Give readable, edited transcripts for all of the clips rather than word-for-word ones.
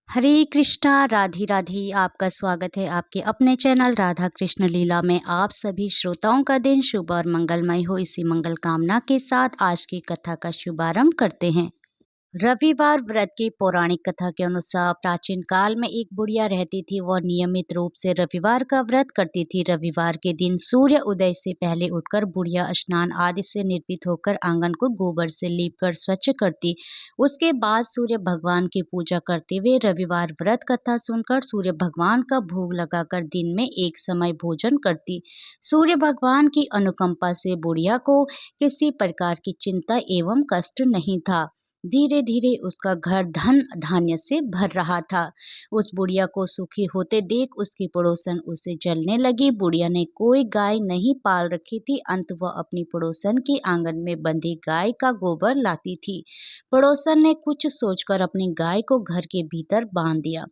हरे कृष्णा राधे राधे। आपका स्वागत है आपके अपने चैनल राधा कृष्ण लीला में। आप सभी श्रोताओं का दिन शुभ और मंगलमय हो, इसी मंगल कामना के साथ आज की कथा का शुभारंभ करते हैं। रविवार व्रत की पौराणिक कथा के अनुसार प्राचीन काल में एक बुढ़िया रहती थी। वह नियमित रूप से रविवार का व्रत करती थी। रविवार के दिन सूर्य उदय से पहले उठकर बुढ़िया स्नान आदि से निर्भित होकर आंगन को गोबर से लीपकर स्वच्छ करती। उसके बाद सूर्य भगवान की पूजा करते हुए रविवार व्रत कथा सुनकर सूर्य भगवान का भोग लगाकर दिन में एक समय भोजन करती। सूर्य भगवान की अनुकंपा से बुढ़िया को किसी प्रकार की चिंता एवं कष्ट नहीं था। धीरे धीरे उसका घर धन धान्य से भर रहा था। उस बुढ़िया को सुखी होते देख उसकी पड़ोसन उसे जलने लगी। बुढ़िया ने कोई गाय नहीं पाल रखी थी। अंत वह अपनी पड़ोसन के आंगन में बंधी गाय का गोबर लाती थी। पड़ोसन ने कुछ सोचकर अपनी गाय को घर के भीतर बांध दिया।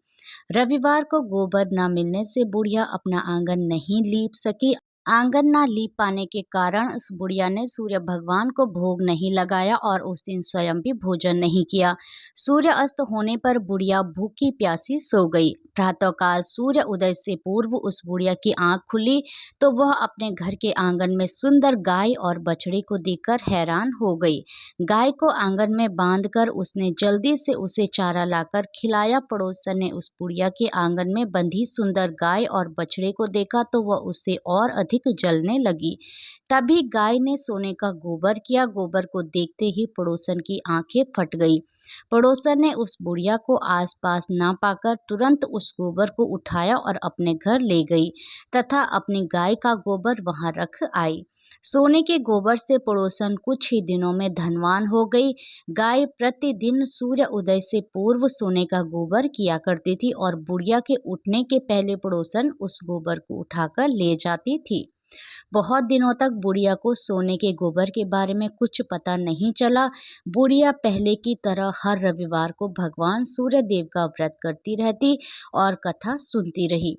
रविवार को गोबर न मिलने से बुढ़िया अपना आंगन नहीं लीप सकी। आंगन ना लीप पाने के कारण उस बुढ़िया ने सूर्य भगवान को भोग नहीं लगाया और उस दिन स्वयं भी भोजन नहीं किया। सूर्य अस्त होने पर बुढ़िया भूखी प्यासी सो गई। प्रातःकाल सूर्य उदय से पूर्व उस बुढ़िया की आंख खुली तो वह अपने घर के आंगन में सुंदर गाय और बछड़े को देखकर हैरान हो गई। गाय को आंगन में बांधकर उसने जल्दी से उसे चारा लाकर खिलाया। पड़ोसन ने उस बुढ़िया के आंगन में बंधी सुंदर गाय और बछड़े को देखा तो वह उससे और अधिक जलने लगी। तभी गाय ने सोने का गोबर किया। गोबर को देखते ही पड़ोसन की आंखें फट गई। पड़ोसन ने उस बुढ़िया को आसपास ना पाकर तुरंत उस गोबर को उठाया और अपने घर ले गई तथा अपनी गाय का गोबर वहां रख आई। सोने के गोबर से पड़ोसन कुछ ही दिनों में धनवान हो गई। गाय प्रतिदिन सूर्य उदय से पूर्व सोने का गोबर किया करती थी और बुढ़िया के उठने के पहले पड़ोसन उस गोबर को उठाकर ले जाती थी। बहुत दिनों तक बुढ़िया को सोने के गोबर के बारे में कुछ पता नहीं चला। बुढ़िया पहले की तरह हर रविवार को भगवान सूर्य देव का व्रत करती रहती और कथा सुनती रही।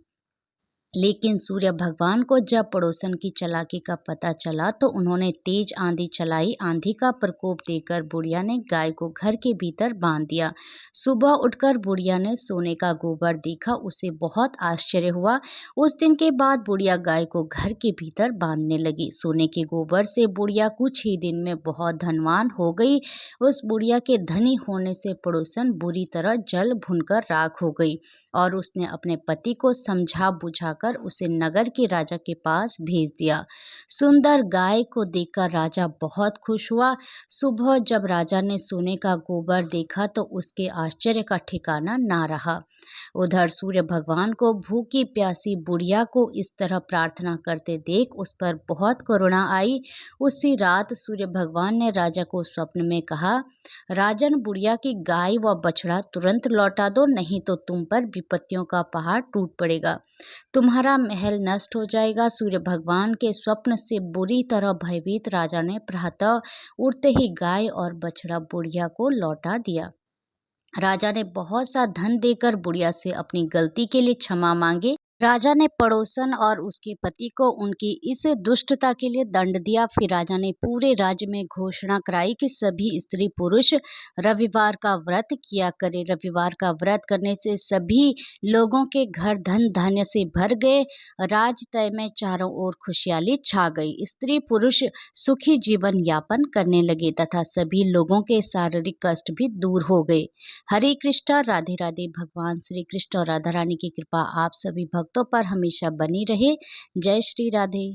लेकिन सूर्य भगवान को जब पड़ोसन की चालाकी का पता चला तो उन्होंने तेज आंधी चलाई। आंधी का प्रकोप देखकर बुढ़िया ने गाय को घर के भीतर बांध दिया। सुबह उठकर बुढ़िया ने सोने का गोबर देखा, उसे बहुत आश्चर्य हुआ। उस दिन के बाद बुढ़िया गाय को घर के भीतर बांधने लगी। सोने के गोबर से बुढ़िया कुछ ही दिन में बहुत धनवान हो गई। उस बुढ़िया के धनी होने से पड़ोसन बुरी तरह जल भुनकर राख हो गई और उसने अपने पति को समझा बुझाकर उसे नगर के राजा के पास भेज दिया। सुंदर गाय को देखकर राजा बहुत खुश हुआ। सुबह जब राजा ने सोने का गोबर देखा तो उसके आश्चर्य का ठिकाना ना रहा। उधर सूर्य भगवान को भूखी प्यासी बुढ़िया को इस तरह प्रार्थना करते देख उस पर बहुत करुणा आई। उसी रात सूर्य भगवान ने राजा को स्वप्न में कहा, राजन, बुढ़िया की गाय व बछड़ा तुरंत लौटा दो, नहीं तो तुम पर विपत्तियों का पहाड़ टूट पड़ेगा, तुम्हारा महल नष्ट हो जाएगा। सूर्य भगवान के स्वप्न से बुरी तरह भयभीत राजा ने प्रातः उठते ही गाय और बछड़ा बुढ़िया को लौटा दिया। राजा ने बहुत सा धन देकर बुढ़िया से अपनी गलती के लिए क्षमा मांगी। राजा ने पड़ोसन और उसके पति को उनकी इस दुष्टता के लिए दंड दिया। फिर राजा ने पूरे राज्य में घोषणा कराई कि सभी स्त्री पुरुष रविवार का व्रत किया करें। रविवार का व्रत करने से सभी लोगों के घर धन धान्य से भर गए। राजतय में चारों ओर खुशहाली छा गई। स्त्री पुरुष सुखी जीवन यापन करने लगे तथा सभी लोगों के शारीरिक कष्ट भी दूर हो गए। हरे कृष्णा राधे राधे। भगवान श्री कृष्ण और राधा रानी की कृपा आप सभी भक्तों पर हमेशा बनी रहे। जय श्री राधे।